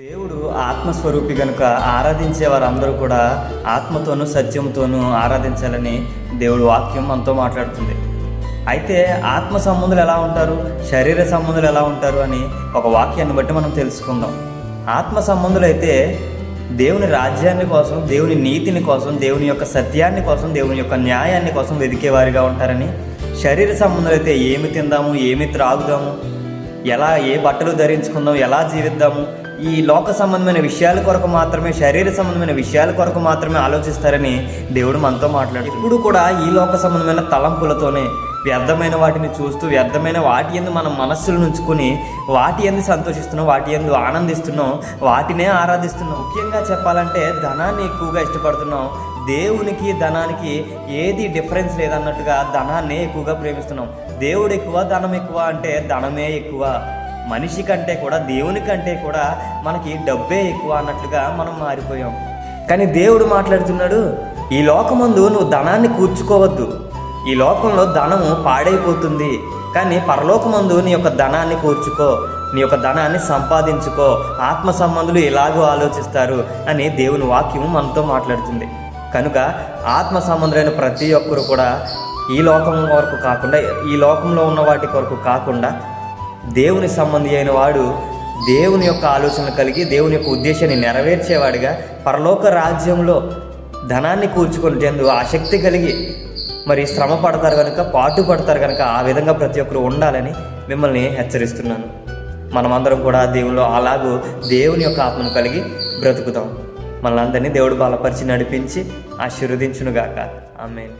దేవుడు ఆత్మస్వరూపి కనుక ఆరాధించే వారందరూ కూడా ఆత్మతోనూ సత్యంతోనూ ఆరాధించాలని దేవుడు వాక్యం మనతో మాట్లాడుతుంది. అయితే ఆత్మ సంబంధులు ఎలా ఉంటారు, శరీర సంబంధులు ఎలా ఉంటారు అని ఒక వాక్యాన్ని బట్టి మనం తెలుసుకుందాం. ఆత్మ సంబంధులు అయితే దేవుని రాజ్యాన్ని కోసం, దేవుని నీతిని కోసం, దేవుని యొక్క సత్యాన్ని కోసం, దేవుని యొక్క న్యాయాన్ని కోసం వెతికేవారిగా ఉంటారని, శరీర సంబంధులు అయితే ఏమి తిందాము, ఏమి త్రాగుదాము, ఎలా ఏ బట్టలు ధరించుకుందాం, ఎలా జీవిద్దాము, ఈ లోక సంబంధమైన విషయాల కొరకు మాత్రమే, శరీర సంబంధమైన విషయాల కొరకు మాత్రమే ఆలోచిస్తారని దేవుడు మనతో మాట్లాడు. ఇప్పుడు కూడా ఈ లోక సంబంధమైన తలంపులతోనే వ్యర్థమైన వాటిని చూస్తూ, వ్యర్థమైన వాటి యందు మన మనస్సులు నుంచుకొని వాటి యందు సంతోషిస్తున్నాం, వాటి యందు ఆనందిస్తున్నాం, వాటినే ఆరాధిస్తున్నాం. ముఖ్యంగా చెప్పాలంటే ధనాన్ని ఎక్కువగా ఇష్టపడుతున్నాం. దేవునికి ధనానికి ఏది డిఫరెన్స్ లేదన్నట్టుగా ధనాన్ని ఎక్కువగా ప్రేమిస్తున్నాం. దేవుడు ఎక్కువ, ధనం ఎక్కువ అంటే ధనమే ఎక్కువ. మనిషి కంటే కూడా, దేవుని కంటే కూడా మనకి డబ్బే ఎక్కువ అన్నట్లుగా మనం మారిపోయాం. కానీ దేవుడు మాట్లాడుతున్నాడు, ఈ లోకమందు నువ్వు ధనాన్ని కూర్చుకోవద్దు. ఈ లోకంలో ధనము పాడైపోతుంది, కానీ పరలోకమందు నీ యొక్క ధనాన్ని కూర్చుకో, నీ యొక్క ధనాన్ని సంపాదించుకో. ఆత్మ సంబంధులు ఎలాగో ఆలోచిస్తారు అని దేవుని వాక్యము మనతో మాట్లాడుతుంది. కనుక ఆత్మ సంబంధులైన ప్రతి ఒక్కరు కూడా ఈ లోకం వరకు కాకుండా, ఈ లోకంలో ఉన్న వాటి కొరకు కాకుండా, దేవుని సంబంధి అయిన వాడు దేవుని యొక్క ఆలోచనలు కలిగి దేవుని యొక్క ఉద్దేశాన్ని నెరవేర్చేవాడిగా పరలోక రాజ్యంలో ధనాన్ని కూర్చుకునేందుకు ఆసక్తి కలిగి మరి శ్రమ పడతారు కనుక, పాటు పడతారు కనుక ఆ విధంగా ప్రతి ఒక్కరు ఉండాలని మిమ్మల్ని హెచ్చరిస్తున్నాను. మనమందరం కూడా దేవునిలో అలాగూ దేవుని యొక్క ఆత్మను కలిగి బ్రతుకుతాం. మనల్ని అందరినీ దేవుడు బలపరిచి నడిపించి ఆశీర్వదించునుగాక. ఆమేన్.